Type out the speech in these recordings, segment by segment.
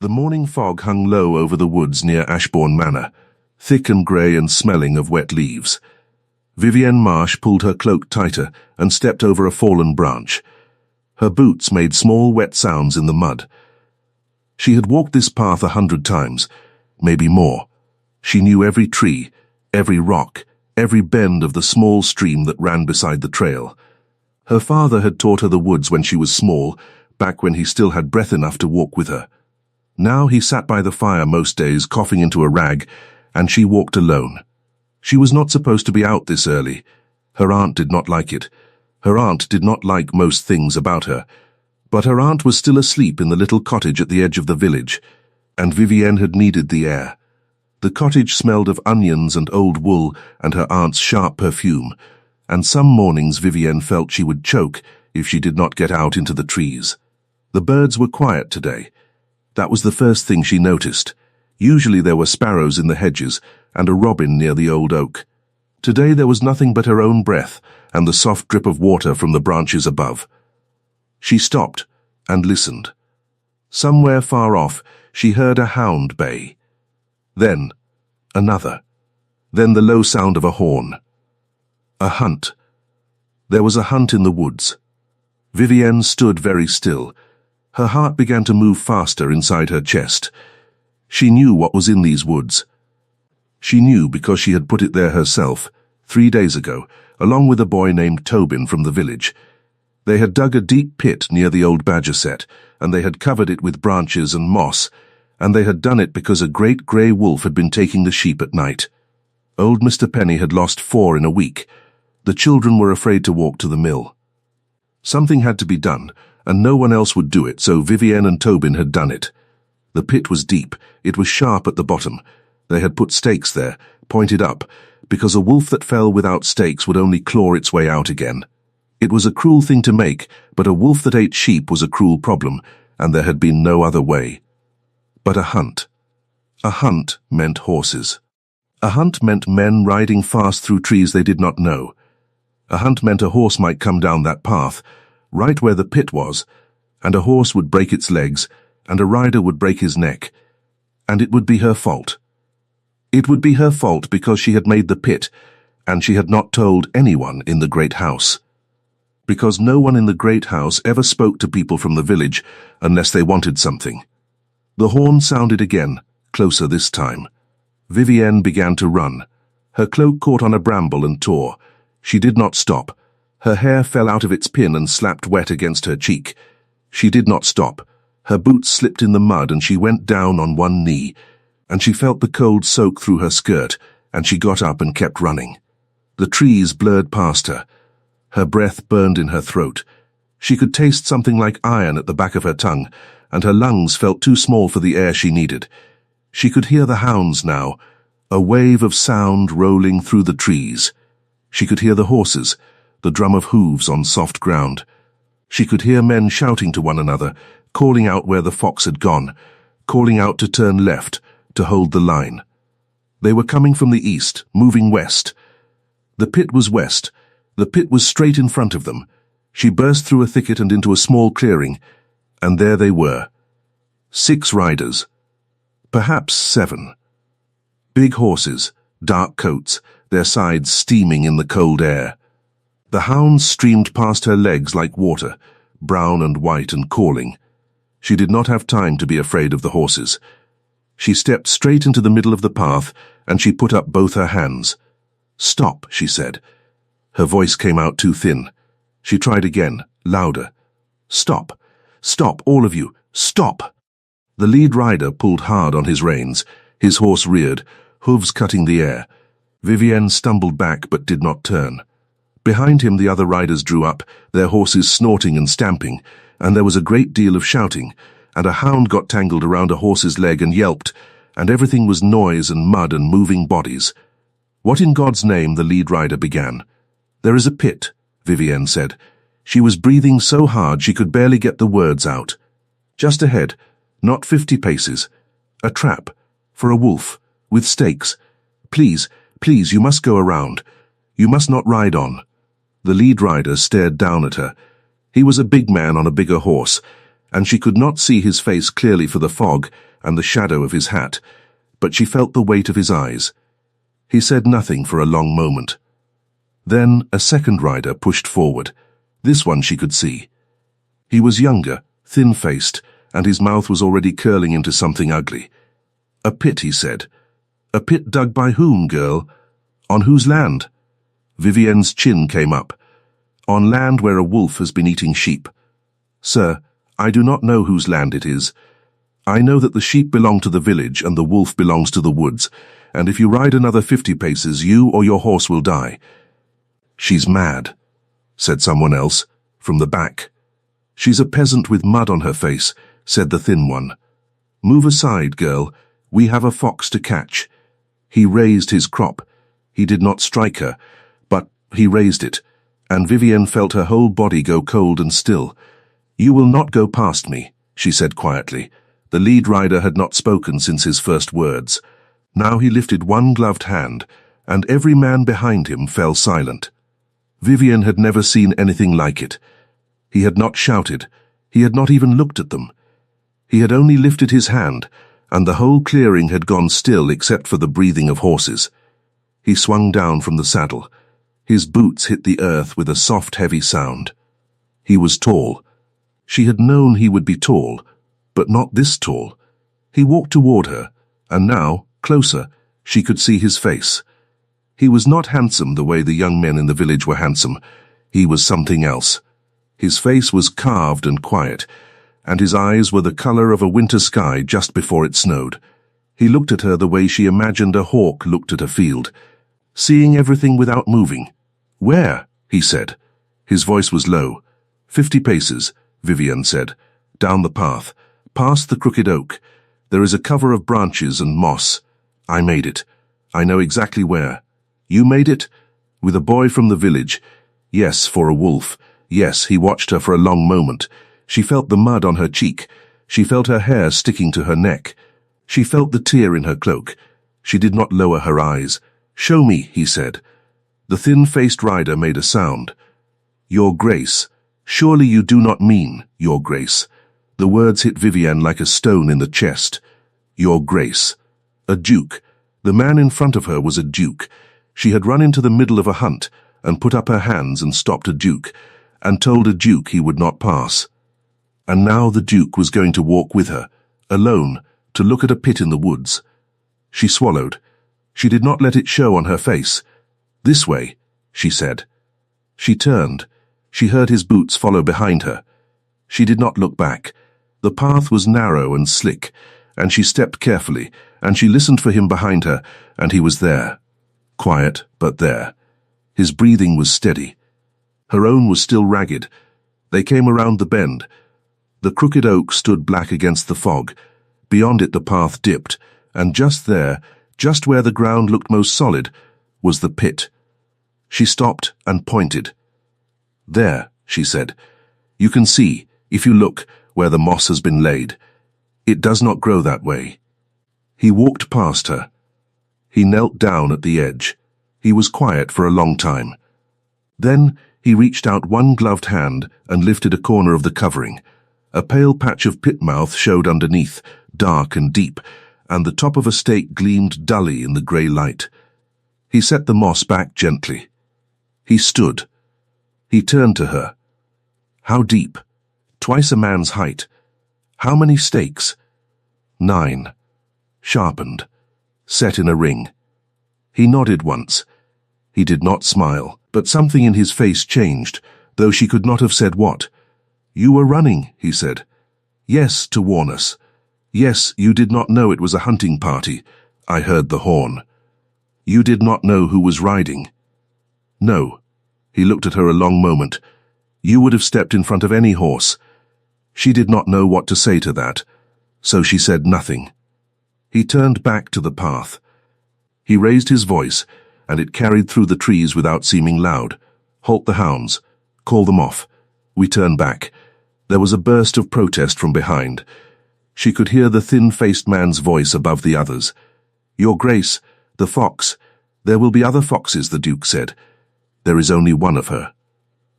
The morning fog hung low over the woods near Ashbourne Manor, thick and grey and smelling of wet leaves. Vivienne Marsh pulled her cloak tighter and stepped over a fallen branch. Her boots made small wet sounds in the mud. She had walked this path 100 times, maybe more. She knew every tree, every rock, every bend of the small stream that ran beside the trail. Her father had taught her the woods when she was small, back when he still had breath enough to walk with her. Now he sat by the fire most days, coughing into a rag, and she walked alone. She was not supposed to be out this early. Her aunt did not like it. Her aunt did not like most things about her. But her aunt was still asleep in the little cottage at the edge of the village, and Vivienne had needed the air. The cottage smelled of onions and old wool and her aunt's sharp perfume, and some mornings Vivienne felt she would choke if she did not get out into the trees. The birds were quiet today. That was the first thing she noticed. Usually there were sparrows in the hedges and a robin near the old oak. Today there was nothing but her own breath and the soft drip of water from the branches above. She stopped and listened. Somewhere far off she heard a hound bay. Then another. Then the low sound of a horn. A hunt. There was a hunt in the woods. Vivienne stood very still. Her heart began to move faster inside her chest. She knew what was in these woods. She knew because she had put it there herself, 3 days ago, along with a boy named Tobin from the village. They had dug a deep pit near the old badger set, and they had covered it with branches and moss, and they had done it because a great grey wolf had been taking the sheep at night. Old Mr. Penny had lost 4 in a week. The children were afraid to walk to the mill. Something had to be done, and no one else would do it, so Vivienne and Tobin had done it. The pit was deep, it was sharp at the bottom. They had put stakes there, pointed up, because a wolf that fell without stakes would only claw its way out again. It was a cruel thing to make, but a wolf that ate sheep was a cruel problem, and there had been no other way. But a hunt. A hunt meant horses. A hunt meant men riding fast through trees they did not know. A hunt meant a horse might come down that path, right where the pit was, and a horse would break its legs, and a rider would break his neck, and it would be her fault. It would be her fault because she had made the pit, and she had not told anyone in the great house. Because no one in the great house ever spoke to people from the village unless they wanted something. The horn sounded again, closer this time. Vivienne began to run. Her cloak caught on a bramble and tore. She did not stop. Her hair fell out of its pin and slapped wet against her cheek. She did not stop. Her boots slipped in the mud and she went down on one knee, and she felt the cold soak through her skirt, and she got up and kept running. The trees blurred past her. Her breath burned in her throat. She could taste something like iron at the back of her tongue, and her lungs felt too small for the air she needed. She could hear the hounds now, a wave of sound rolling through the trees. She could hear the horses, the drum of hooves on soft ground. She could hear men shouting to one another, calling out where the fox had gone, calling out to turn left, to hold the line. They were coming from the east, moving west. The pit was west. The pit was straight in front of them. She burst through a thicket and into a small clearing, and there they were. 6 riders. Perhaps 7. Big horses, dark coats, their sides steaming in the cold air. The hounds streamed past her legs like water, brown and white and calling. She did not have time to be afraid of the horses. She stepped straight into the middle of the path, and she put up both her hands. "Stop," she said. Her voice came out too thin. She tried again, louder. "Stop. Stop, all of you. Stop." The lead rider pulled hard on his reins. His horse reared, hooves cutting the air. Vivienne stumbled back but did not turn. Behind him the other riders drew up, their horses snorting and stamping, and there was a great deal of shouting, and a hound got tangled around a horse's leg and yelped, and everything was noise and mud and moving bodies. "What in God's name?" the lead rider began. "There is a pit," Vivienne said. She was breathing so hard she could barely get the words out. "Just ahead, not 50 paces. A trap, for a wolf, with stakes. Please, please, you must go around. You must not ride on." The lead rider stared down at her. He was a big man on a bigger horse, and she could not see his face clearly for the fog, and the shadow of his hat, but she felt the weight of his eyes. He said nothing for a long moment. Then a second rider pushed forward. This one she could see. He was younger, thin-faced, and his mouth was already curling into something ugly. "A pit," he said. "A pit dug by whom, girl? On whose land?" Vivienne's chin came up. "On land where a wolf has been eating sheep." "Sir, I do not know whose land it is. I know that the sheep belong to the village and the wolf belongs to the woods, and if you ride another 50 paces, you or your horse will die." "She's mad," said someone else, from the back. "She's a peasant with mud on her face," said the thin one. "Move aside, girl. We have a fox to catch." He raised his crop. He did not strike her, but he raised it, and Vivienne felt her whole body go cold and still. "You will not go past me," she said quietly. The lead rider had not spoken since his first words. Now he lifted one gloved hand, and every man behind him fell silent. Vivienne had never seen anything like it. He had not shouted. He had not even looked at them. He had only lifted his hand, and the whole clearing had gone still except for the breathing of horses. He swung down from the saddle. His boots hit the earth with a soft, heavy sound. He was tall. She had known he would be tall, but not this tall. He walked toward her, and now, closer, she could see his face. He was not handsome the way the young men in the village were handsome. He was something else. His face was carved and quiet, and his eyes were the color of a winter sky just before it snowed. He looked at her the way she imagined a hawk looked at a field, seeing everything without moving. "Where?" he said. His voice was low. 50 paces, Vivienne said. "Down the path, past the crooked oak. There is a cover of branches and moss. I made it. I know exactly where." "You made it?" "With a boy from the village. Yes, for a wolf. Yes." He watched her for a long moment. She felt the mud on her cheek. She felt her hair sticking to her neck. She felt the tear in her cloak. She did not lower her eyes. "Show me," he said. The thin-faced rider made a sound. "Your Grace. Surely you do not mean, Your Grace." The words hit Vivienne like a stone in the chest. Your Grace. A duke. The man in front of her was a duke. She had run into the middle of a hunt and put up her hands and stopped a duke, and told a duke he would not pass. And now the duke was going to walk with her, alone, to look at a pit in the woods. She swallowed. She did not let it show on her face. "This way," she said. She turned. She heard his boots follow behind her. She did not look back. The path was narrow and slick, and she stepped carefully, and she listened for him behind her, and he was there. Quiet, but there. His breathing was steady. Her own was still ragged. They came around the bend. The crooked oak stood black against the fog. Beyond it the path dipped, and just there, just where the ground looked most solid, was the pit. She stopped and pointed. "There," she said. "You can see, if you look, where the moss has been laid. It does not grow that way." He walked past her. He knelt down at the edge. He was quiet for a long time. Then he reached out one gloved hand and lifted a corner of the covering. A pale patch of pit mouth showed underneath, dark and deep, and the top of a stake gleamed dully in the grey light. He set the moss back gently. He stood. He turned to her. How deep? Twice a man's height. How many stakes? 9. Sharpened. Set in a ring. He nodded once. He did not smile, but something in his face changed, though she could not have said what. "You were running," he said. "Yes, to warn us. Yes, you did not know it was a hunting party. I heard the horn. You did not know who was riding." "No." He looked at her a long moment. "You would have stepped in front of any horse." She did not know what to say to that, so she said nothing. He turned back to the path. He raised his voice, and it carried through the trees without seeming loud. "Halt the hounds. Call them off." We turned back. There was a burst of protest from behind. She could hear the thin-faced man's voice above the others. "Your Grace, the fox. There will be other foxes," the Duke said. "There is only one of her."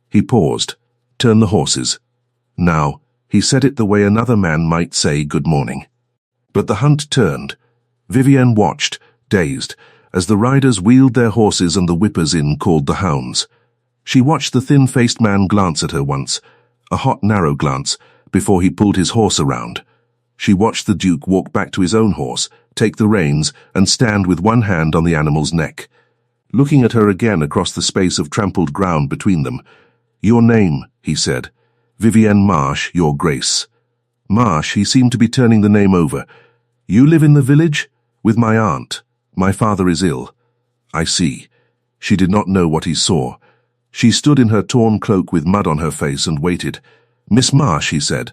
He paused. "Turn the horses." Now, he said it the way another man might say good morning. But the hunt turned. Vivienne watched, dazed, as the riders wheeled their horses and the whippers in called the hounds. She watched the thin-faced man glance at her once, a hot, narrow glance, before he pulled his horse around. She watched the Duke walk back to his own horse, take the reins, and stand with one hand on the animal's neck. Looking at her again across the space of trampled ground between them, "Your name," he said. "Vivienne Marsh, your Grace." Marsh, he seemed to be turning the name over. "You live in the village?" "With my aunt. My father is ill." "I see." She did not know what he saw. She stood in her torn cloak with mud on her face and waited. "Miss Marsh," he said,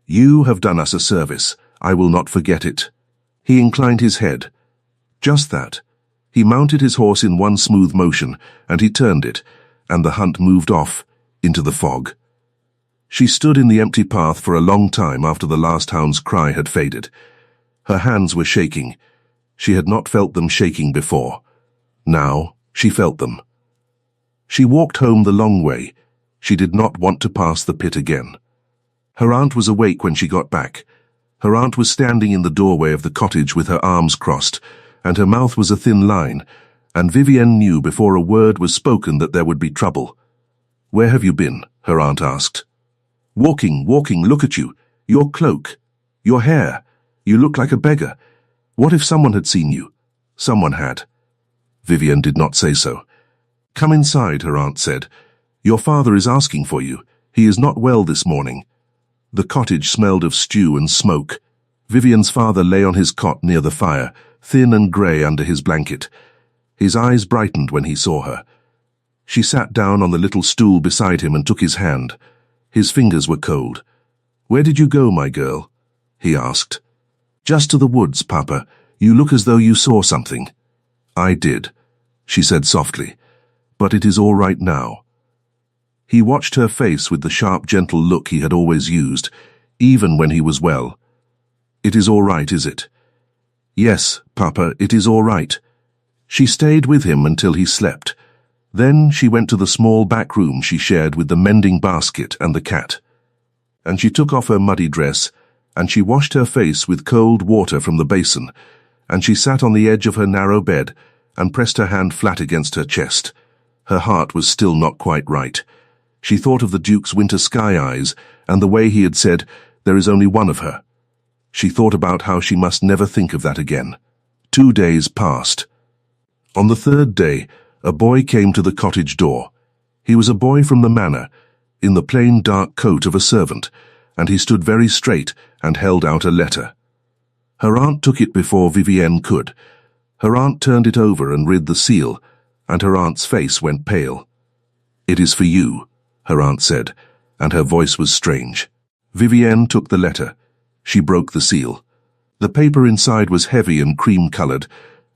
"you have done us a service. I will not forget it." He inclined his head. Just that. He mounted his horse in one smooth motion, and he turned it, and the hunt moved off, into the fog. She stood in the empty path for a long time after the last hound's cry had faded. Her hands were shaking. She had not felt them shaking before. Now she felt them. She walked home the long way. She did not want to pass the pit again. Her aunt was awake when she got back. Her aunt was standing in the doorway of the cottage with her arms crossed, and her mouth was a thin line, and Vivienne knew before a word was spoken that there would be trouble. "Where have you been?" her aunt asked. Walking, look at you. Your cloak. Your hair. You look like a beggar. What if someone had seen you?" "Someone had." Vivienne did not say so. "Come inside," her aunt said. "Your father is asking for you. He is not well this morning." The cottage smelled of stew and smoke. Vivienne's father lay on his cot near the fire, thin and grey under his blanket. His eyes brightened when he saw her. She sat down on the little stool beside him and took his hand. His fingers were cold. "Where did you go, my girl?" he asked. "Just to the woods, Papa. You look as though you saw something." "I did," she said softly, "but it is all right now." He watched her face with the sharp, gentle look he had always used, even when he was well. "It is all right, is it?" "Yes, Papa, it is all right." She stayed with him until he slept. Then she went to the small back room she shared with the mending basket and the cat. And she took off her muddy dress, and she washed her face with cold water from the basin, and she sat on the edge of her narrow bed and pressed her hand flat against her chest. Her heart was still not quite right. She thought of the Duke's winter sky eyes and the way he had said, "There is only one of her." She thought about how she must never think of that again. 2 days passed. On the 3rd day, a boy came to the cottage door. He was a boy from the manor, in the plain dark coat of a servant, and he stood very straight and held out a letter. Her aunt took it before Vivienne could. Her aunt turned it over and read the seal, and her aunt's face went pale. "It is for you," her aunt said, and her voice was strange. Vivienne took the letter. She broke the seal. The paper inside was heavy and cream-coloured,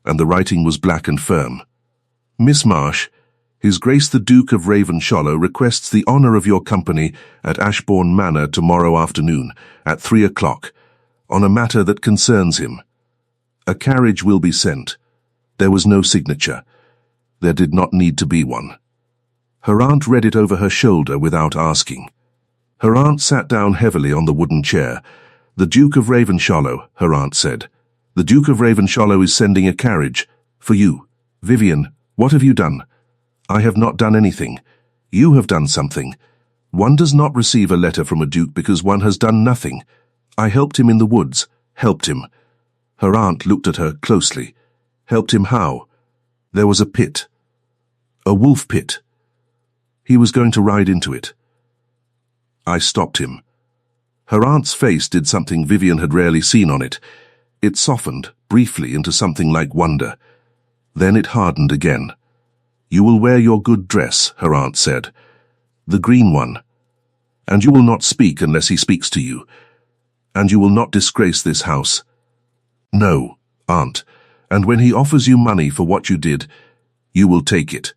and the writing was black and firm. "Miss Marsh, His Grace the Duke of Ravenshallow requests the honour of your company at Ashbourne Manor tomorrow afternoon at 3 o'clock, on a matter that concerns him. A carriage will be sent." There was no signature. There did not need to be one. Her aunt read it over her shoulder without asking. Her aunt sat down heavily on the wooden chair. "The Duke of Ravenshallow," her aunt said. "The Duke of Ravenshallow is sending a carriage. For you. Vivienne, what have you done?" "I have not done anything. You have done something. One does not receive a letter from a duke because one has done nothing. I helped him in the woods. Helped him." Her aunt looked at her closely. "Helped him how?" "There was a pit. A wolf pit. He was going to ride into it. I stopped him." Her aunt's face did something Vivienne had rarely seen on it. It softened, briefly, into something like wonder. Then it hardened again. "You will wear your good dress," her aunt said. "The green one. And you will not speak unless he speaks to you. And you will not disgrace this house." "No, aunt. And when he offers you money for what you did, you will take it.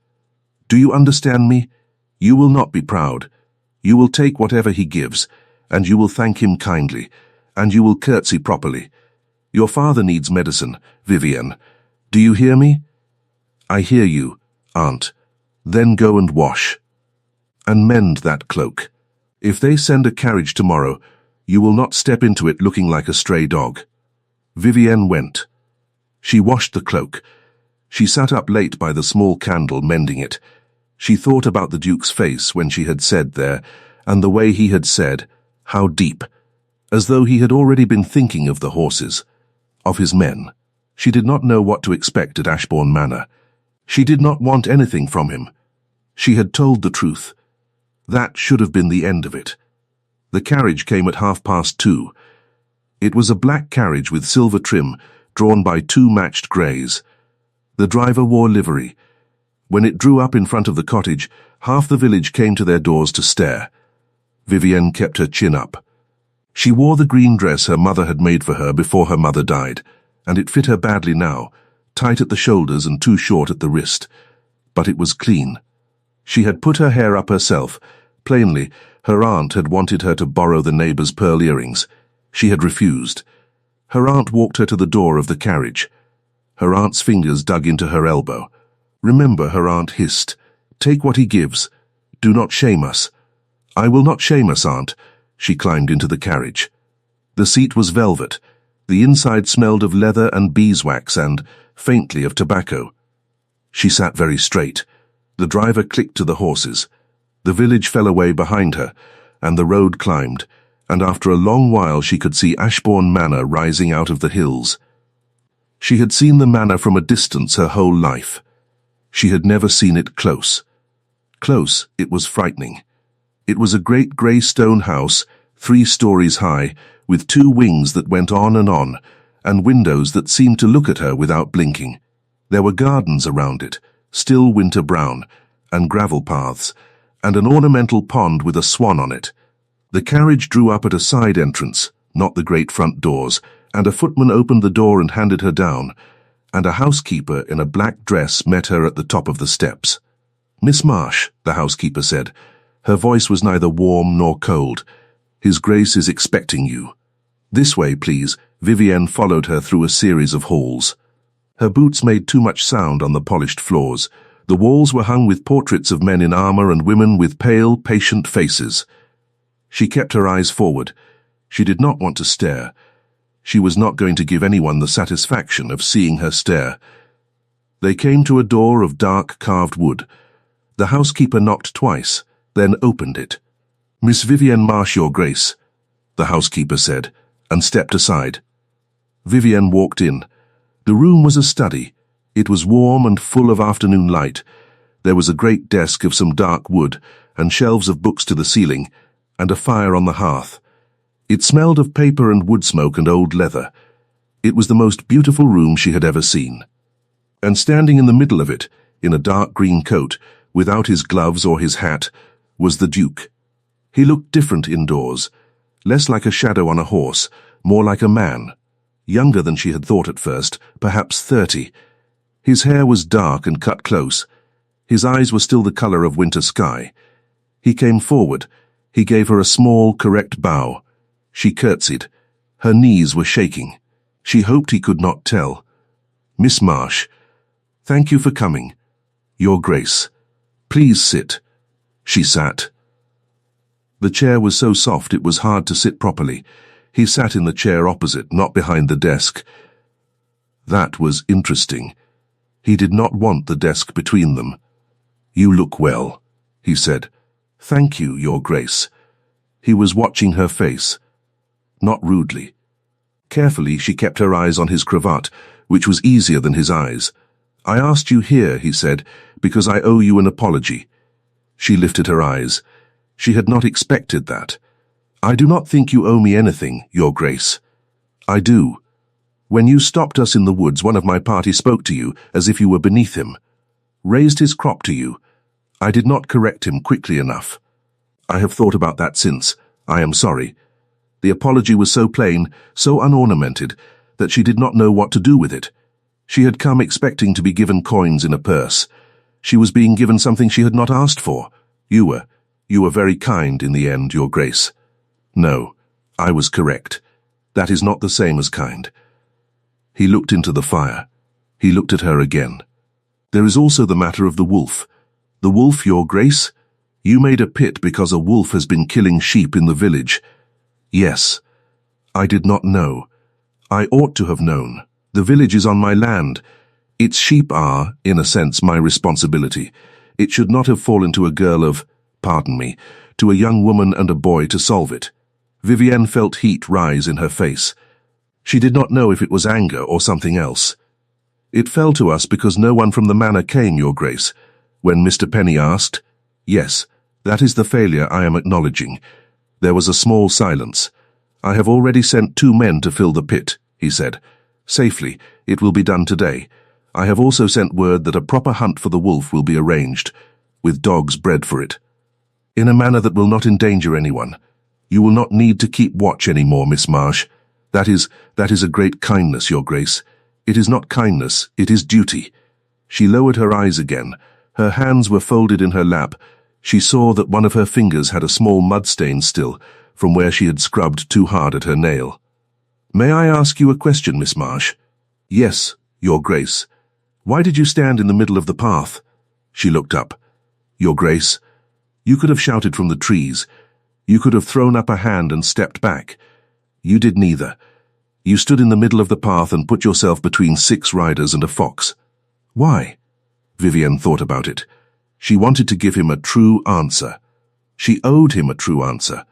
Do you understand me? You will not be proud. You will take whatever he gives, and you will thank him kindly, and you will curtsy properly. Your father needs medicine, Vivienne. Do you hear me?" "I hear you, aunt. Then go and wash. And mend that cloak. If they send a carriage tomorrow, you will not step into it looking like a stray dog." Vivienne went. She washed the cloak. She sat up late by the small candle, mending it. She thought about the Duke's face when she had said there, and the way he had said, how deep, as though he had already been thinking of the horses, of his men. She did not know what to expect at Ashbourne Manor. She did not want anything from him. She had told the truth. That should have been the end of it. The carriage came at 2:30. It was a black carriage with silver trim, drawn by 2 matched greys. The driver wore livery. When it drew up in front of the cottage, half the village came to their doors to stare. Vivienne kept her chin up. She wore the green dress her mother had made for her before her mother died, and it fit her badly now, tight at the shoulders and too short at the wrist. But it was clean. She had put her hair up herself. Plainly, her aunt had wanted her to borrow the neighbour's pearl earrings. She had refused. Her aunt walked her to the door of the carriage. Her aunt's fingers dug into her elbow. "Remember," her aunt hissed, "take what he gives. Do not shame us." "I will not shame us, aunt." She climbed into the carriage. The seat was velvet. The inside smelled of leather and beeswax and, faintly, of tobacco. She sat very straight. The driver clicked to the horses. The village fell away behind her, and the road climbed, and after a long while she could see Ashbourne Manor rising out of the hills. She had seen the manor from a distance her whole life. She had never seen it close. Close, it was frightening. It was a great grey stone house, 3 stories high, with 2 wings that went on, and windows that seemed to look at her without blinking. There were gardens around it, still winter brown, and gravel paths, and an ornamental pond with a swan on it. The carriage drew up at a side entrance, not the great front doors, and a footman opened the door and handed her down, and a housekeeper in a black dress met her at the top of the steps. "Miss Marsh," the housekeeper said. Her voice was neither warm nor cold. "His Grace is expecting you." "This way, please." Vivienne followed her through a series of halls. Her boots made too much sound on the polished floors. The walls were hung with portraits of men in armour and women with pale, patient faces. She kept her eyes forward. She did not want to stare. She was not going to give anyone the satisfaction of seeing her stare. They came to a door of dark carved wood. The housekeeper knocked twice, then opened it. "Miss Vivienne Marsh, Your Grace," the housekeeper said, and stepped aside. Vivienne walked in. The room was a study. It was warm and full of afternoon light. There was a great desk of some dark wood, and shelves of books to the ceiling, and a fire on the hearth. It smelled of paper and wood smoke and old leather. It was the most beautiful room she had ever seen. And standing in the middle of it, in a dark green coat, without his gloves or his hat, was the Duke. He looked different indoors, less like a shadow on a horse, more like a man, younger than she had thought at first, perhaps 30. His hair was dark and cut close. His eyes were still the colour of winter sky. He came forward. He gave her a small, correct bow. She curtsied. Her knees were shaking. She hoped he could not tell. "Miss Marsh, thank you for coming. Your Grace, please sit." She sat. The chair was so soft it was hard to sit properly. He sat in the chair opposite, not behind the desk. That was interesting. He did not want the desk between them. "You look well," he said. "Thank you, Your Grace." He was watching her face. Not rudely. Carefully, she kept her eyes on his cravat, which was easier than his eyes. "I asked you here," he said, "because I owe you an apology." She lifted her eyes. She had not expected that. "I do not think you owe me anything, Your Grace." "I do. When you stopped us in the woods, one of my party spoke to you as if you were beneath him, raised his crop to you. I did not correct him quickly enough. I have thought about that since. I am sorry." The apology was so plain, so unornamented, that she did not know what to do with it. She had come expecting to be given coins in a purse. She was being given something she had not asked for. You were very kind in the end, Your Grace." "No, I was correct. That is not the same as kind." He looked into the fire. He looked at her again. "There is also the matter of the wolf. The wolf, Your Grace? You made a pit because a wolf has been killing sheep in the village." "Yes. I did not know. I ought to have known. The village is on my land. Its sheep are, in a sense, my responsibility. It should not have fallen to a girl of, pardon me, to a young woman and a boy to solve it. Vivienne felt heat rise in her face. She did not know if it was anger or something else. It fell to us because no one from the manor came, Your Grace. When Mr. Penny asked, yes, that is the failure I am acknowledging. There was a small silence. I have already sent 2 men to fill the pit, he said. Safely, it will be done today. I have also sent word that a proper hunt for the wolf will be arranged, with dogs bred for it. In a manner that will not endanger anyone. You will not need to keep watch any more, Miss Marsh. That is a great kindness, Your Grace. It is not kindness, it is duty. She lowered her eyes again. Her hands were folded in her lap. She saw that one of her fingers had a small mud stain still, from where she had scrubbed too hard at her nail. May I ask you a question, Miss Marsh? Yes, Your Grace. Why did you stand in the middle of the path? She looked up. Your Grace, you could have shouted from the trees. You could have thrown up a hand and stepped back. You did neither. You stood in the middle of the path and put yourself between 6 riders and a fox. Why? Vivienne thought about it. She wanted to give him a true answer. She owed him a true answer.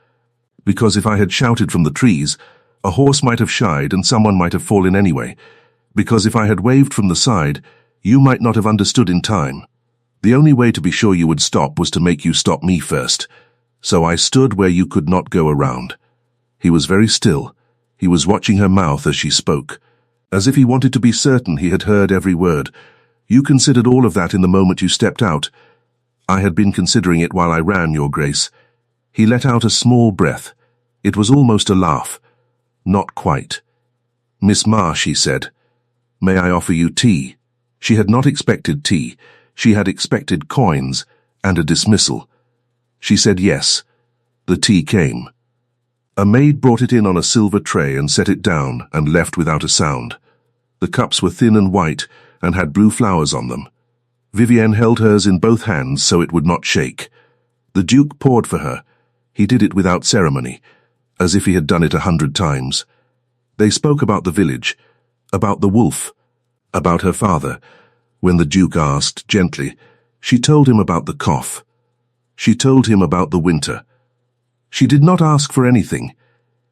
Because if I had shouted from the trees, a horse might have shied and someone might have fallen anyway. Because if I had waved from the side, you might not have understood in time. The only way to be sure you would stop was to make you stop me first. So I stood where you could not go around. He was very still. He was watching her mouth as she spoke, as if he wanted to be certain he had heard every word. You considered all of that in the moment you stepped out. I had been considering it while I ran, Your Grace. He let out a small breath. It was almost a laugh. Not quite. Miss Marsh, he said, may I offer you tea? She had not expected tea. She had expected coins and a dismissal. She said yes. The tea came. A maid brought it in on a silver tray and set it down and left without a sound. The cups were thin and white and had blue flowers on them. Vivienne held hers in both hands so it would not shake. The Duke poured for her. He did it without ceremony, as if he had done it 100 times. They spoke about the village, about the wolf, about her father. When the Duke asked, gently, she told him about the cough. She told him about the winter. She did not ask for anything.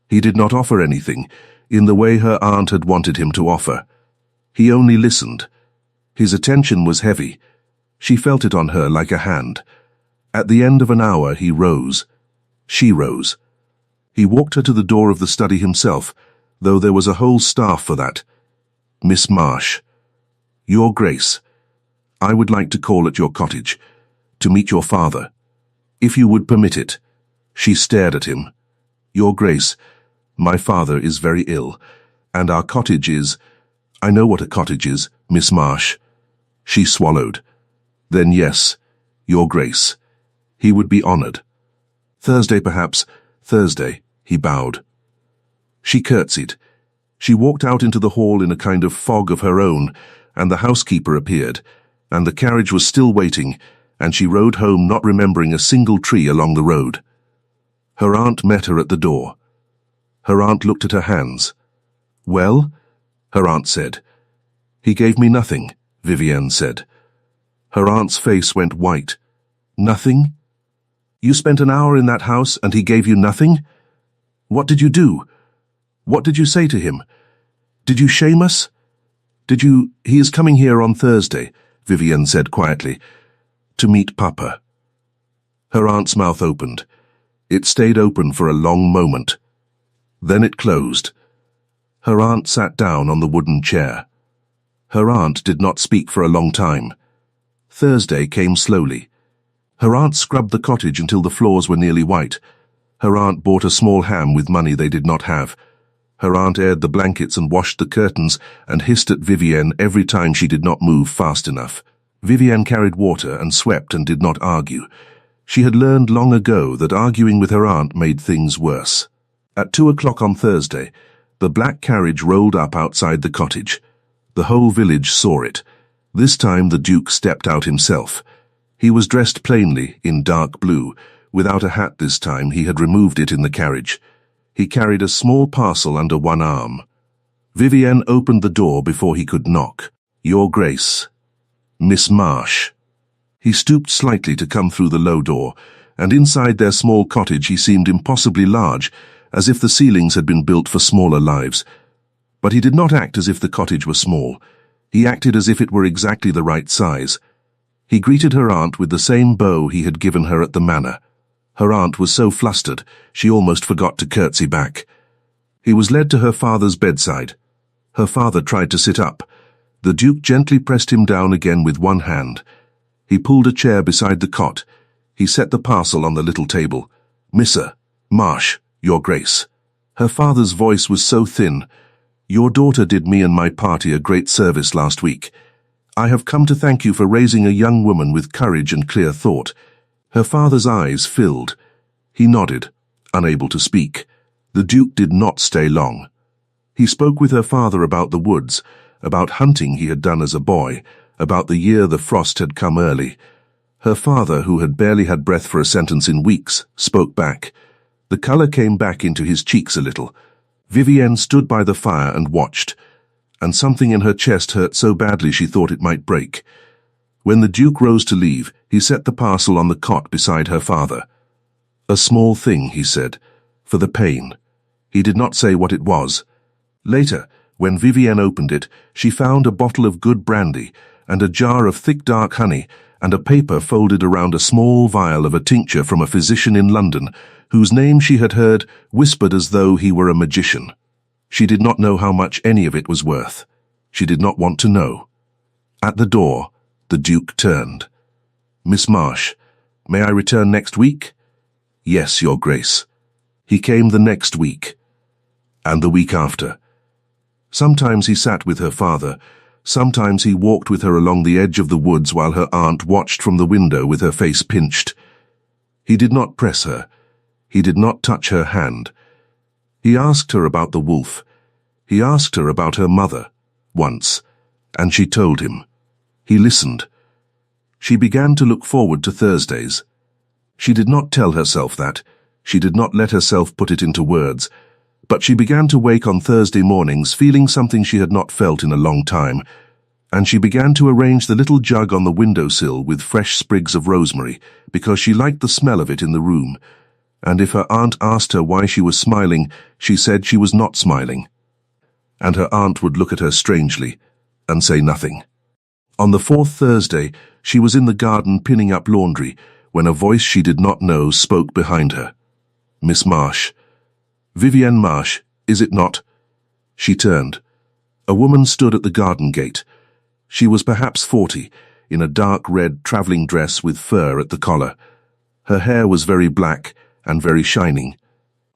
He did not offer anything, in the way her aunt had wanted him to offer. He only listened. His attention was heavy. She felt it on her like a hand. At the end of an hour he rose. She rose. He walked her to the door of the study himself, though there was a whole staff for that. Miss Marsh. Your Grace, I would like to call at your cottage, to meet your father, if you would permit it. She stared at him. Your Grace, my father is very ill, and our cottage is— I know what a cottage is, Miss Marsh. She swallowed. Then yes, Your Grace. He would be honored. Thursday perhaps, Thursday, he bowed. She curtsied. She walked out into the hall in a kind of fog of her own, and the housekeeper appeared, and the carriage was still waiting, and she rode home not remembering a single tree along the road. Her aunt met her at the door. Her aunt looked at her hands. Well? Her aunt said. He gave me nothing, Vivienne said. Her aunt's face went white. Nothing? You spent an hour in that house and he gave you nothing? What did you do? What did you say to him? Did you shame us? He is coming here on Thursday, Vivienne said quietly, to meet Papa. Her aunt's mouth opened. It stayed open for a long moment. Then it closed. Her aunt sat down on the wooden chair. Her aunt did not speak for a long time. Thursday came slowly. Her aunt scrubbed the cottage until the floors were nearly white. Her aunt bought a small ham with money they did not have. Her aunt aired the blankets and washed the curtains and hissed at Vivienne every time she did not move fast enough. Vivienne carried water and swept and did not argue. She had learned long ago that arguing with her aunt made things worse. At 2 o'clock on Thursday, the black carriage rolled up outside the cottage. The whole village saw it. This time the Duke stepped out himself. He was dressed plainly, in dark blue. Without a hat this time, he had removed it in the carriage. He carried a small parcel under one arm. Vivienne opened the door before he could knock. "Your Grace." "Miss Marsh." He stooped slightly to come through the low door, and inside their small cottage he seemed impossibly large, as if the ceilings had been built for smaller lives. But he did not act as if the cottage were small. He acted as if it were exactly the right size. He greeted her aunt with the same bow he had given her at the manor. Her aunt was so flustered, she almost forgot to curtsy back. He was led to her father's bedside. Her father tried to sit up. The Duke gently pressed him down again with one hand. He pulled a chair beside the cot. He set the parcel on the little table. "Missa Marsh, Your Grace." Her father's voice was so thin. "Your daughter did me and my party a great service last week. I have come to thank you for raising a young woman with courage and clear thought." Her father's eyes filled. He nodded, unable to speak. The Duke did not stay long. He spoke with her father about the woods, about hunting he had done as a boy, about the year the frost had come early. Her father, who had barely had breath for a sentence in weeks, spoke back. The colour came back into his cheeks a little. Vivienne stood by the fire and watched, and something in her chest hurt so badly she thought it might break. When the Duke rose to leave, he set the parcel on the cot beside her father. "A small thing," he said, "for the pain." He did not say what it was. Later, when Vivienne opened it, she found a bottle of good brandy, and a jar of thick dark honey, and a paper folded around a small vial of a tincture from a physician in London, whose name she had heard whispered as though he were a magician. She did not know how much any of it was worth. She did not want to know. At the door, the Duke turned. "Miss Marsh, may I return next week?" "Yes, Your Grace." He came the next week, and the week after. Sometimes he sat with her father. Sometimes he walked with her along the edge of the woods while her aunt watched from the window with her face pinched. He did not press her. He did not touch her hand. He asked her about the wolf. He asked her about her mother, once, and she told him. He listened. She began to look forward to Thursdays. She did not tell herself that. She did not let herself put it into words. But she began to wake on Thursday mornings feeling something she had not felt in a long time, and she began to arrange the little jug on the windowsill with fresh sprigs of rosemary, because she liked the smell of it in the room, and if her aunt asked her why she was smiling, she said she was not smiling. And her aunt would look at her strangely, and say nothing. On the fourth Thursday, she was in the garden pinning up laundry, when a voice she did not know spoke behind her. "Miss Marsh." "Vivienne Marsh, is it not?" She turned. A woman stood at the garden gate. She was perhaps 40, in a dark red travelling dress with fur at the collar. Her hair was very black and very shining.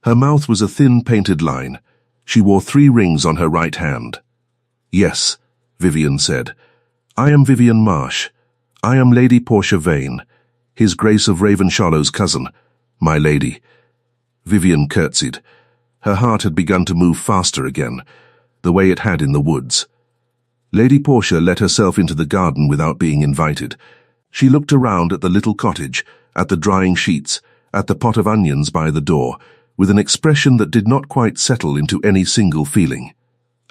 Her mouth was a thin painted line. She wore 3 rings on her right hand. "Yes," Vivienne said. "I am Vivienne Marsh. I am Lady Portia Vane, His Grace of Ravenshallow's cousin, my lady." Vivienne curtsied. Her heart had begun to move faster again, the way it had in the woods. Lady Portia let herself into the garden without being invited. She looked around at the little cottage, at the drying sheets, at the pot of onions by the door, with an expression that did not quite settle into any single feeling.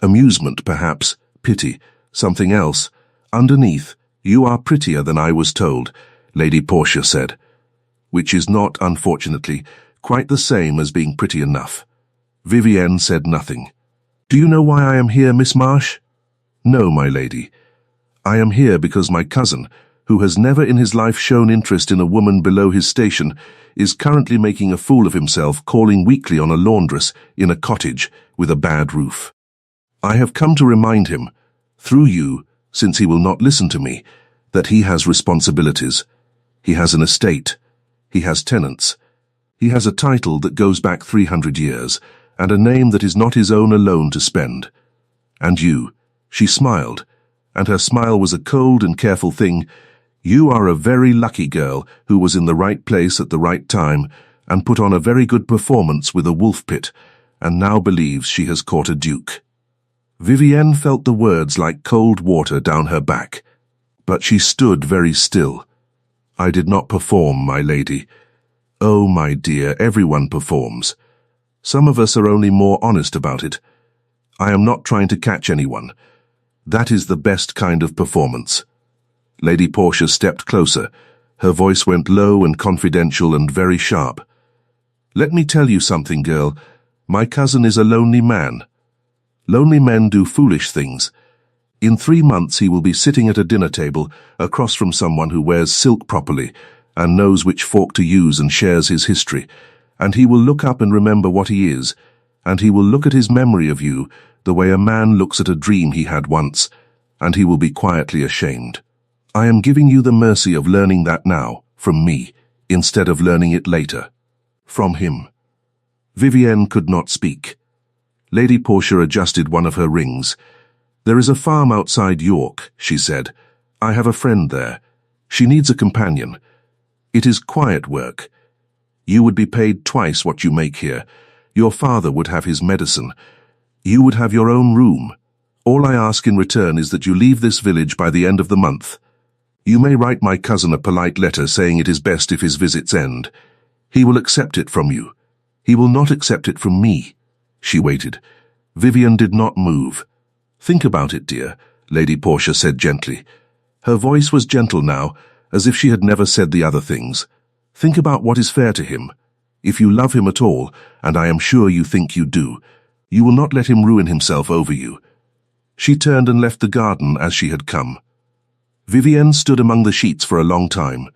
Amusement, perhaps, pity, something else. Underneath, "You are prettier than I was told," Lady Portia said. Which is not, unfortunately, quite the same as being pretty enough. Vivienne said nothing. "Do you know why I am here, Miss Marsh?" "No, my lady. I am here because my cousin, who has never in his life shown interest in a woman below his station, is currently making a fool of himself calling weekly on a laundress in a cottage with a bad roof. I have come to remind him, through you, since he will not listen to me, that he has responsibilities. He has an estate. He has tenants. He has a title that goes back 300 years, and a name that is not his own alone to spend. And you," she smiled, and her smile was a cold and careful thing, "you are a very lucky girl who was in the right place at the right time and put on a very good performance with a wolf pit, and now believes she has caught a duke." Vivienne felt the words like cold water down her back, but she stood very still. "I did not perform, my lady." "Oh, my dear, everyone performs. Some of us are only more honest about it. I am not trying to catch anyone. That is the best kind of performance." Lady Portia stepped closer. Her voice went low and confidential and very sharp. "Let me tell you something, girl. My cousin is a lonely man. Lonely men do foolish things. In 3 months he will be sitting at a dinner table across from someone who wears silk properly and knows which fork to use and shares his history, and he will look up and remember what he is, and he will look at his memory of you the way a man looks at a dream he had once, and he will be quietly ashamed. I am giving you the mercy of learning that now, from me, instead of learning it later. From him." Vivienne could not speak. Lady Portia adjusted one of her rings. "There is a farm outside York," she said. "I have a friend there. She needs a companion. It is quiet work. You would be paid twice what you make here. Your father would have his medicine. You would have your own room. All I ask in return is that you leave this village by the end of the month. You may write my cousin a polite letter saying it is best if his visits end. He will accept it from you. He will not accept it from me." She waited. Vivienne did not move. "Think about it, dear," Lady Portia said gently. Her voice was gentle now, as if she had never said the other things. "Think about what is fair to him. If you love him at all, and I am sure you think you do, you will not let him ruin himself over you." She turned and left the garden as she had come. Vivienne stood among the sheets for a long time.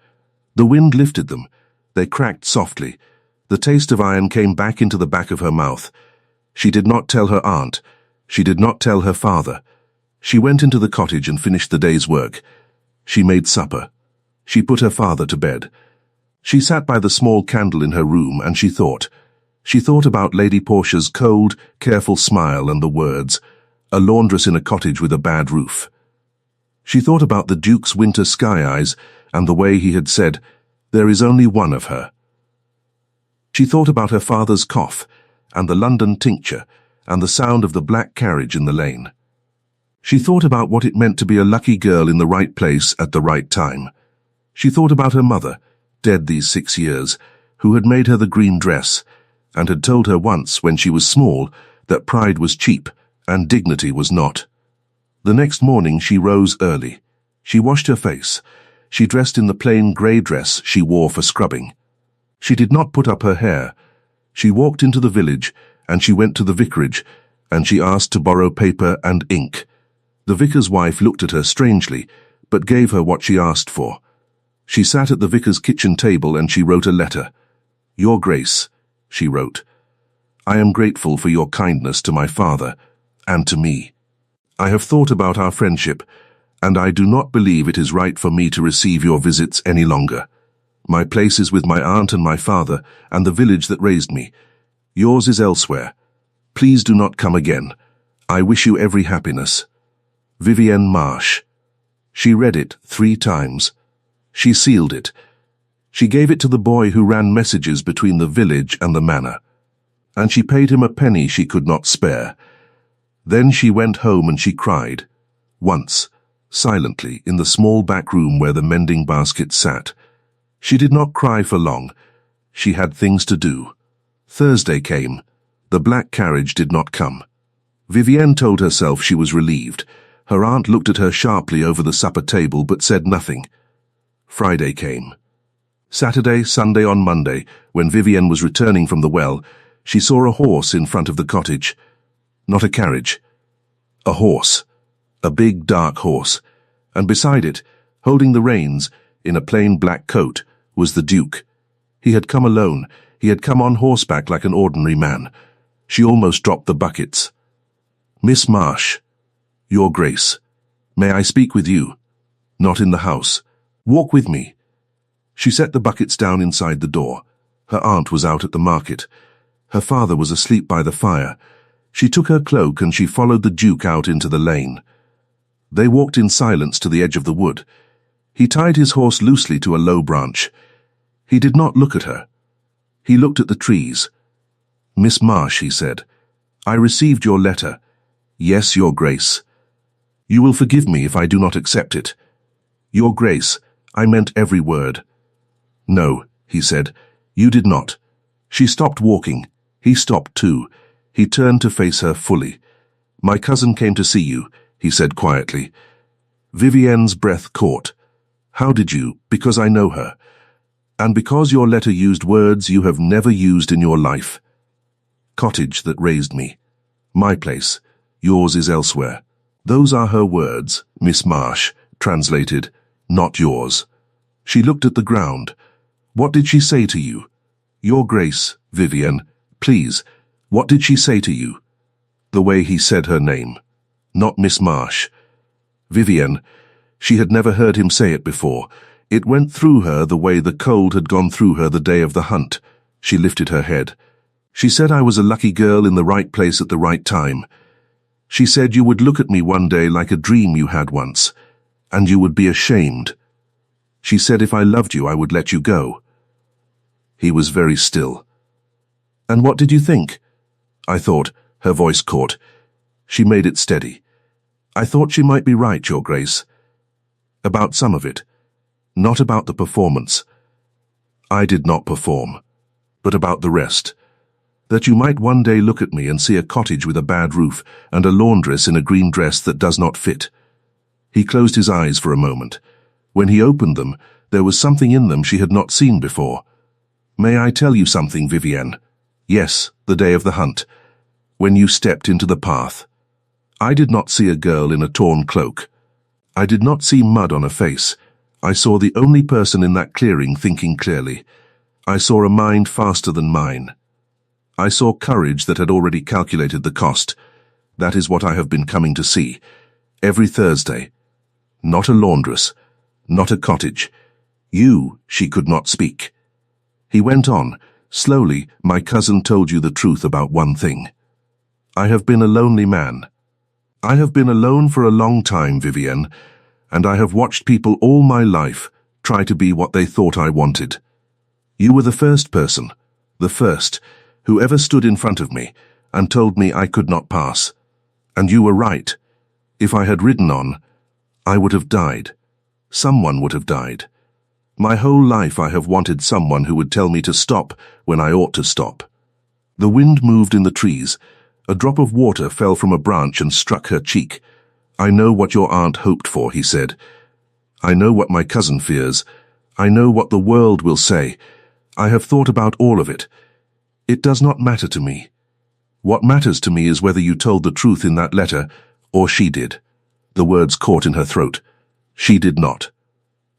The wind lifted them. They cracked softly. The taste of iron came back into the back of her mouth. She did not tell her aunt. She did not tell her father. She went into the cottage and finished the day's work. She made supper. She put her father to bed. She sat by the small candle in her room and she thought. She thought about Lady Portia's cold, careful smile and the words, "A laundress in a cottage with a bad roof." She thought about the Duke's winter sky eyes and the way he had said, "There is only one of her." She thought about her father's cough and the London tincture and the sound of the black carriage in the lane. She thought about what it meant to be a lucky girl in the right place at the right time. She thought about her mother, dead these 6 years, who had made her the green dress and had told her once when she was small that pride was cheap and dignity was not. The next morning she rose early. She washed her face. She dressed in the plain grey dress she wore for scrubbing. She did not put up her hair. She walked into the village, and she went to the vicarage, and she asked to borrow paper and ink. The vicar's wife looked at her strangely, but gave her what she asked for. She sat at the vicar's kitchen table and she wrote a letter. "Your Grace," she wrote, "I am grateful for your kindness to my father and to me. I have thought about our friendship, and I do not believe it is right for me to receive your visits any longer. My place is with my aunt and my father and the village that raised me. Yours is elsewhere. Please do not come again. I wish you every happiness. Vivienne Marsh." She read it 3 times. She sealed it. She gave it to the boy who ran messages between the village and the manor, and she paid him a penny she could not spare. Then she went home and she cried. Once, silently, in the small back room where the mending basket sat. She did not cry for long. She had things to do. Thursday came. The black carriage did not come. Vivienne told herself she was relieved. Her aunt looked at her sharply over the supper table but said nothing. Friday came. Saturday, Sunday, on Monday, when Vivienne was returning from the well, she saw a horse in front of the cottage. Not a carriage. A horse. A big dark horse. And beside it, holding the reins, in a plain black coat, was the Duke. He had come alone. He had come on horseback like an ordinary man. She almost dropped the buckets. "Miss Marsh, Your Grace, may I speak with you? Not in the house. Walk with me." She set the buckets down inside the door. Her aunt was out at the market. Her father was asleep by the fire. She took her cloak and she followed the Duke out into the lane. They walked in silence to the edge of the wood. He tied his horse loosely to a low branch. He did not look at her. He looked at the trees. "Miss Marsh," he said, "I received your letter. Yes, Your Grace. You will forgive me if I do not accept it. Your Grace, I meant every word." "No," he said, "you did not." She stopped walking. He stopped too. He turned to face her fully. My cousin came to see you, he said quietly. Vivienne's breath caught. How did you? Because I know her. And because your letter used words you have never used in your life. Cottage that raised me. My place. Yours is elsewhere. Those are her words, Miss Marsh, translated, not yours. She looked at the ground. What did she say to you? Your Grace, Vivienne, please, what did she say to you? The way he said her name. Not Miss Marsh. Vivienne. She had never heard him say it before. It went through her the way the cold had gone through her the day of the hunt. She lifted her head. She said I was a lucky girl in the right place at the right time. She said you would look at me one day like a dream you had once, and you would be ashamed. She said if I loved you I would let you go. He was very still. And what did you think? I thought, her voice caught. She made it steady. I thought she might be right, Your Grace. About some of it. Not about the performance. I did not perform. But about the rest. That you might one day look at me and see a cottage with a bad roof and a laundress in a green dress that does not fit. He closed his eyes for a moment. When he opened them, there was something in them she had not seen before. May I tell you something, Vivienne? Yes, the day of the hunt. When you stepped into the path. I did not see a girl in a torn cloak. I did not see mud on her face. I saw the only person in that clearing thinking clearly. I saw a mind faster than mine. I saw courage that had already calculated the cost. That is what I have been coming to see. Every Thursday. Not a laundress. Not a cottage. You, she could not speak. He went on. Slowly, my cousin told you the truth about one thing. I have been a lonely man. I have been alone for a long time, Vivienne, and I have watched people all my life try to be what they thought I wanted. You were the first person, the first, who ever stood in front of me and told me I could not pass. And you were right. If I had ridden on, I would have died. Someone would have died. My whole life I have wanted someone who would tell me to stop when I ought to stop. The wind moved in the trees. A drop of water fell from a branch and struck her cheek. I know what your aunt hoped for, he said. I know what my cousin fears. I know what the world will say. I have thought about all of it. It does not matter to me. What matters to me is whether you told the truth in that letter, or she did. The words caught in her throat. She did not.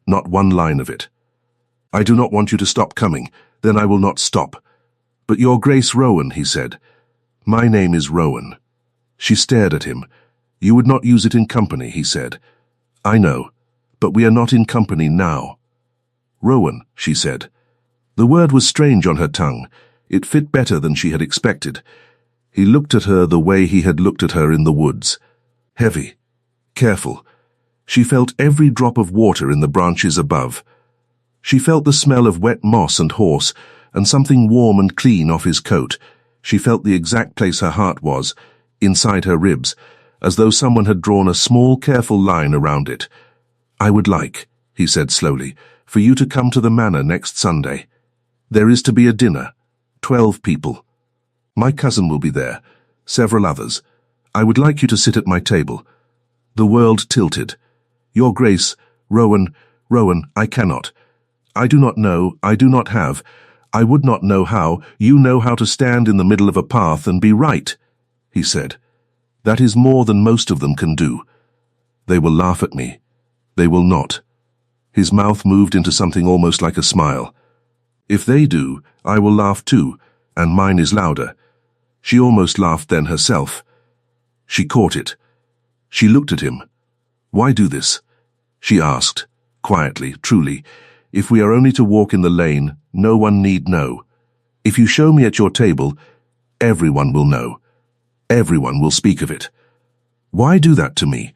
Not one line of it. I do not want you to stop coming, then I will not stop. But Your Grace Rowan, he said. My name is Rowan. She stared at him. You would not use it in company, he said. I know, but we are not in company now. Rowan, she said. The word was strange on her tongue. It fit better than she had expected. He looked at her the way he had looked at her in the woods. Heavy. Careful. She felt every drop of water in the branches above. She felt the smell of wet moss and horse, and something warm and clean off his coat. She felt the exact place her heart was, inside her ribs, as though someone had drawn a small, careful line around it. I would like, he said slowly, for you to come to the manor next Sunday. There is to be a dinner. 12 people. My cousin will be there. Several others. I would like you to sit at my table. The world tilted. Your Grace, Rowan, I cannot. I do not know, I do not have. I would not know how. You know how to stand in the middle of a path and be right, he said. That is more than most of them can do. They will laugh at me. They will not. His mouth moved into something almost like a smile. If they do, I will laugh too, and mine is louder. She almost laughed then herself. She caught it. She looked at him. Why do this? She asked, quietly, truly. If we are only to walk in the lane, no one need know. If you show me at your table, everyone will know. Everyone will speak of it. Why do that to me?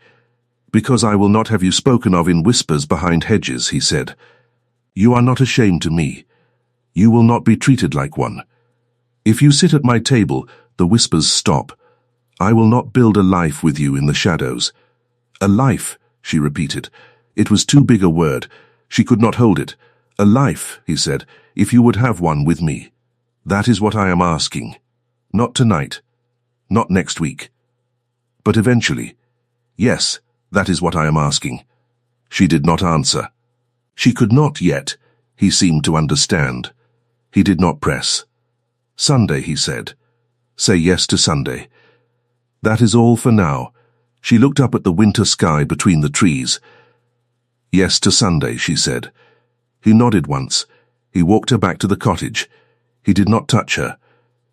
Because I will not have you spoken of in whispers behind hedges, he said. You are not a shame to me. You will not be treated like one. If you sit at my table, the whispers stop. I will not build a life with you in the shadows. A life, she repeated. It was too big a word. She could not hold it. A life, he said, if you would have one with me. That is what I am asking. Not tonight. Not next week. But eventually, "Yes, that is what I am asking." She did not answer. She could not yet. He seemed to understand. He did not press. "Sunday," he said. "Say yes to Sunday." "That is all for now." She looked up at the winter sky between the trees. "Yes to Sunday," she said. He nodded once. He walked her back to the cottage. He did not touch her.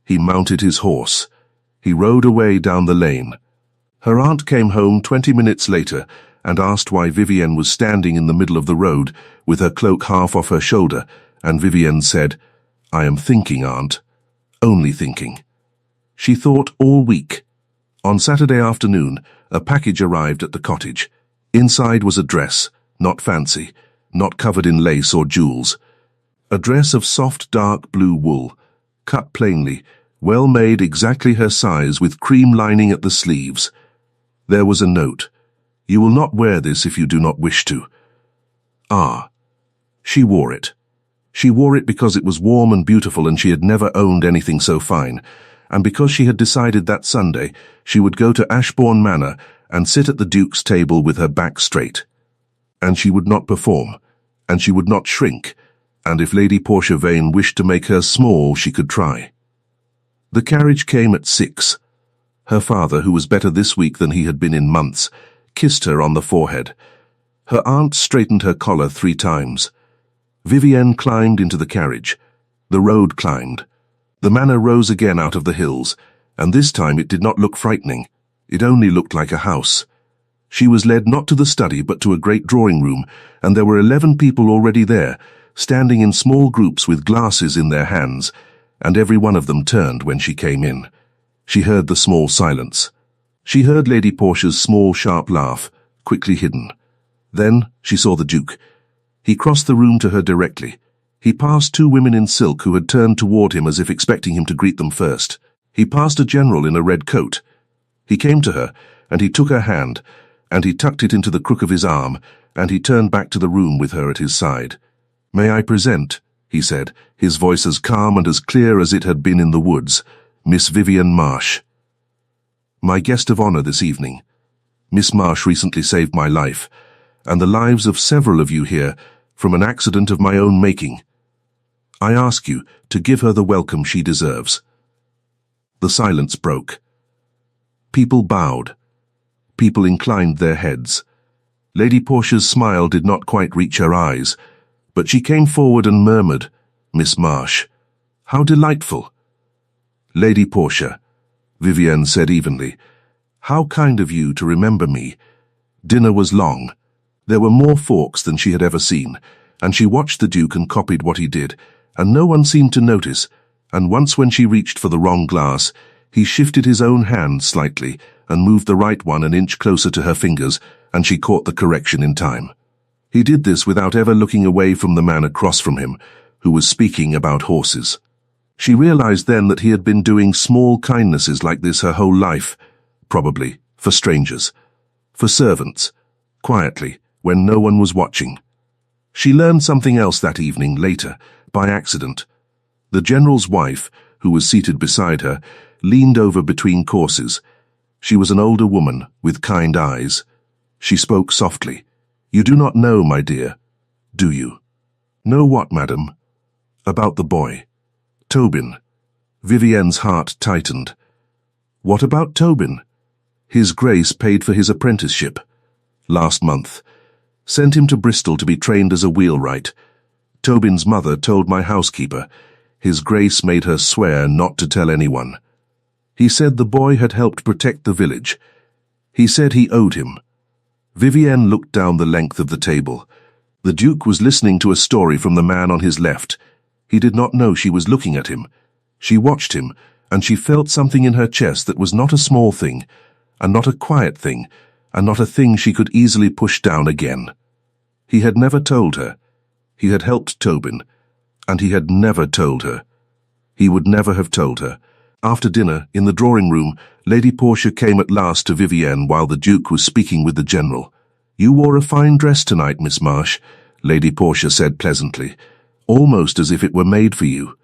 He mounted his horse. He rode away down the lane. Her aunt came home 20 minutes later and asked why Vivienne was standing in the middle of the road with her cloak half off her shoulder, and Vivienne said, "I am thinking, Aunt. Only thinking." She thought all week. On Saturday afternoon, a package arrived at the cottage. Inside was a dress, not fancy, not covered in lace or jewels. A dress of soft dark blue wool, cut plainly, well made, exactly her size, with cream lining at the sleeves. There was a note. "You will not wear this if you do not wish to." Ah. She wore it. She wore it because it was warm and beautiful, and she had never owned anything so fine, and because she had decided that Sunday she would go to Ashbourne Manor and sit at the Duke's table with her back straight. And she would not perform, and she would not shrink, and if Lady Portia Vane wished to make her small, she could try. The carriage came at 6. Her father, who was better this week than he had been in months, kissed her on the forehead. Her aunt straightened her collar 3 times. Vivienne climbed into the carriage. The road climbed. The manor rose again out of the hills, and this time it did not look frightening. It only looked like a house. She was led not to the study but to a great drawing room, and there were 11 people already there, standing in small groups with glasses in their hands, and every one of them turned when she came in. She heard the small silence. She heard Lady Portia's small, sharp laugh, quickly hidden. Then she saw the Duke. He crossed the room to her directly. He passed 2 women in silk who had turned toward him as if expecting him to greet them first. He passed a general in a red coat. He came to her, and he took her hand, and he tucked it into the crook of his arm, and he turned back to the room with her at his side. "May I present," he said, his voice as calm and as clear as it had been in the woods, "Miss Vivienne Marsh. My guest of honor this evening. Miss Marsh recently saved my life, and the lives of several of you here, from an accident of my own making. I ask you to give her the welcome she deserves." The silence broke. People bowed. People inclined their heads. Lady Portia's smile did not quite reach her eyes, but she came forward and murmured, "Miss Marsh. How delightful." "Lady Portia," Vivienne said evenly, "how kind of you to remember me." Dinner was long. There were more forks than she had ever seen, and she watched the Duke and copied what he did, and no one seemed to notice, and once when she reached for the wrong glass, he shifted his own hand slightly and moved the right one an inch closer to her fingers, and she caught the correction in time. He did this without ever looking away from the man across from him, who was speaking about horses. She realized then that he had been doing small kindnesses like this her whole life, probably for strangers, for servants, quietly, when no one was watching. She learned something else that evening, later, by accident. The general's wife, who was seated beside her, leaned over between courses. She was an older woman with kind eyes. She spoke softly. "You do not know, my dear, do you?" "Know what, madam?" "About the boy. Tobin." Vivienne's heart tightened. "What about Tobin?" "His Grace paid for his apprenticeship. Last month. Sent him to Bristol to be trained as a wheelwright. Tobin's mother told my housekeeper. His Grace made her swear not to tell anyone. He said the boy had helped protect the village. He said he owed him." Vivienne looked down the length of the table. The Duke was listening to a story from the man on his left. He did not know she was looking at him. She watched him, and she felt something in her chest that was not a small thing, and not a quiet thing, and not a thing she could easily push down again. He had never told her. He had helped Tobin, and he had never told her. He would never have told her. After dinner, in the drawing room, Lady Portia came at last to Vivienne while the Duke was speaking with the general. "You wore a fine dress tonight, Miss Marsh," Lady Portia said pleasantly, "almost as if it were made for you."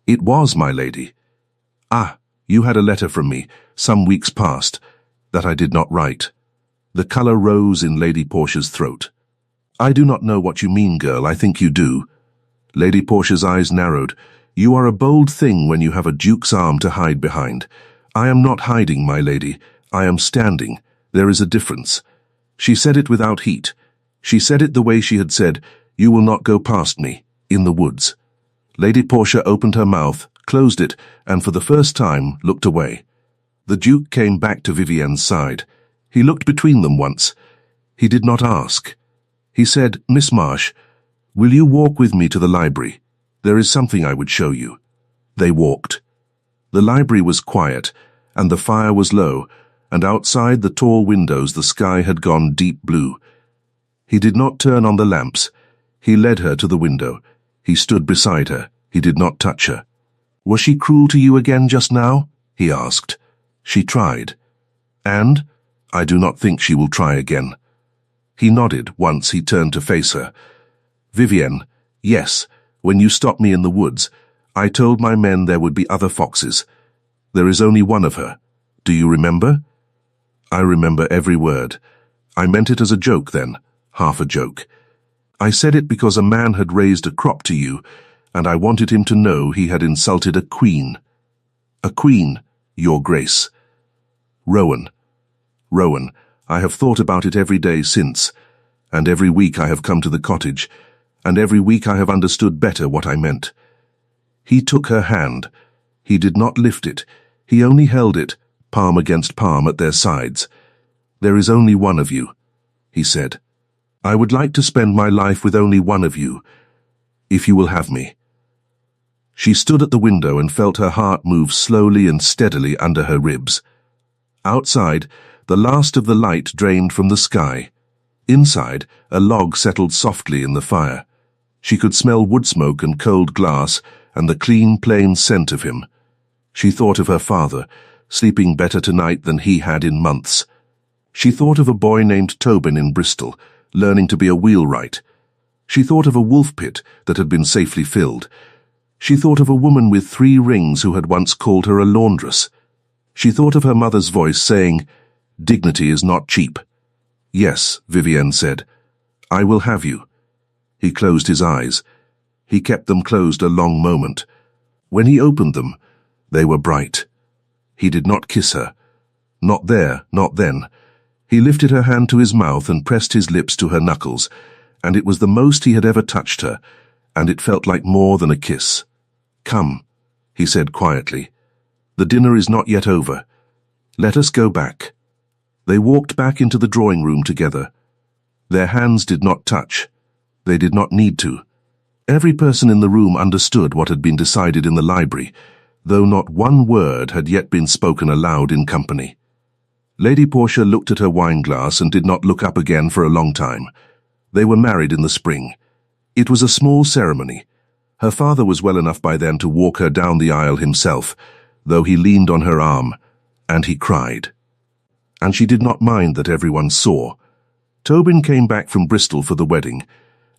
"It was, my lady." "Ah, you had a letter from me, some weeks past. That I did not write. The color rose in Lady Portia's throat. I do not know what you mean, girl. I think you do. Lady Portia's eyes narrowed. You are a bold thing when you have a duke's arm to hide behind. I am not hiding, my lady. I am standing. There is a difference. She said it without heat. She said it the way she had said, "You will not go past me," in the woods. Lady Portia opened her mouth, closed it, and for the first time looked away. The Duke came back to Vivienne's side. He looked between them once. He did not ask. He said, "Miss Marsh, will you walk with me to the library? There is something I would show you." They walked. The library was quiet, and the fire was low, and outside the tall windows the sky had gone deep blue. He did not turn on the lamps. He led her to the window. He stood beside her. He did not touch her. "Was she cruel to you again just now?" he asked. "She tried. And I do not think she will try again." He nodded once he turned to face her. "Vivienne, yes, when you stopped me in the woods, I told my men there would be other foxes. There is only one of her. Do you remember?" "I remember every word. I meant it as a joke then, half a joke. I said it because a man had raised a crop to you, and I wanted him to know he had insulted a queen. A queen, your grace. Rowan. Rowan, I have thought about it every day since, and every week I have come to the cottage, and every week I have understood better what I meant." He took her hand. He did not lift it. He only held it, palm against palm at their sides. "There is only one of you," he said. "I would like to spend my life with only one of you, if you will have me." She stood at the window and felt her heart move slowly and steadily under her ribs. Outside, the last of the light drained from the sky. Inside, a log settled softly in the fire. She could smell wood smoke and cold glass and the clean, plain scent of him. She thought of her father, sleeping better tonight than he had in months. She thought of a boy named Tobin in Bristol, learning to be a wheelwright. She thought of a wolf pit that had been safely filled. She thought of a woman with 3 rings who had once called her a laundress. She thought of her mother's voice saying, "Dignity is not cheap." "Yes," Vivienne said, "I will have you." He closed his eyes. He kept them closed a long moment. When he opened them, they were bright. He did not kiss her. Not there, not then. He lifted her hand to his mouth and pressed his lips to her knuckles, and it was the most he had ever touched her, and it felt like more than a kiss. "Come," he said quietly. "The dinner is not yet over. Let us go back." They walked back into the drawing room together. Their hands did not touch. They did not need to. Every person in the room understood what had been decided in the library, though not one word had yet been spoken aloud in company. Lady Portia looked at her wine-glass and did not look up again for a long time. They were married in the spring. It was a small ceremony. Her father was well enough by then to walk her down the aisle himself, though he leaned on her arm, and he cried. And she did not mind that everyone saw. Tobin came back from Bristol for the wedding,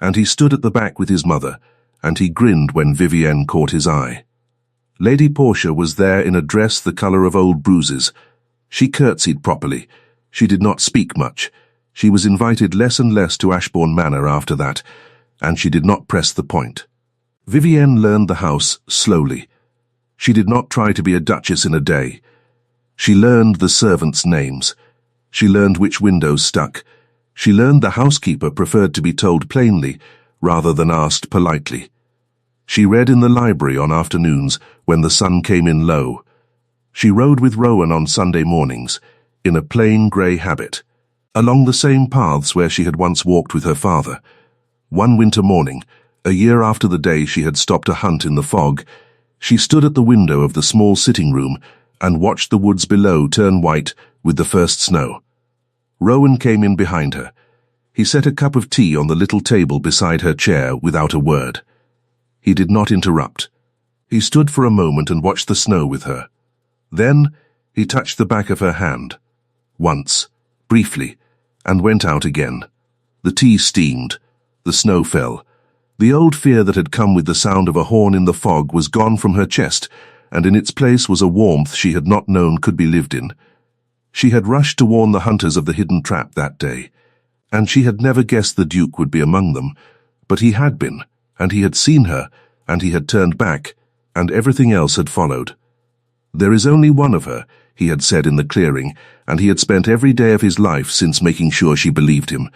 and he stood at the back with his mother, and he grinned when Vivienne caught his eye. Lady Portia was there in a dress the colour of old bruises. She curtsied properly. She did not speak much. She was invited less and less to Ashbourne Manor after that, and she did not press the point. Vivienne learned the house slowly. She did not try to be a duchess in a day. She learned the servants' names. She learned which windows stuck. She learned the housekeeper preferred to be told plainly rather than asked politely. She read in the library on afternoons when the sun came in low. She rode with Rowan on Sunday mornings, in a plain grey habit, along the same paths where she had once walked with her father. One winter morning, a year after the day she had stopped a hunt in the fog, she stood at the window of the small sitting room and watched the woods below turn white with the first snow. Rowan came in behind her. He set a cup of tea on the little table beside her chair without a word. He did not interrupt. He stood for a moment and watched the snow with her. Then he touched the back of her hand, once, briefly, and went out again. The tea steamed. The snow fell. The old fear that had come with the sound of a horn in the fog was gone from her chest, and in its place was a warmth she had not known could be lived in. She had rushed to warn the hunters of the hidden trap that day, and she had never guessed the Duke would be among them, but he had been, and he had seen her, and he had turned back, and everything else had followed. "There is only one of her," he had said in the clearing, and he had spent every day of his life since making sure she believed him,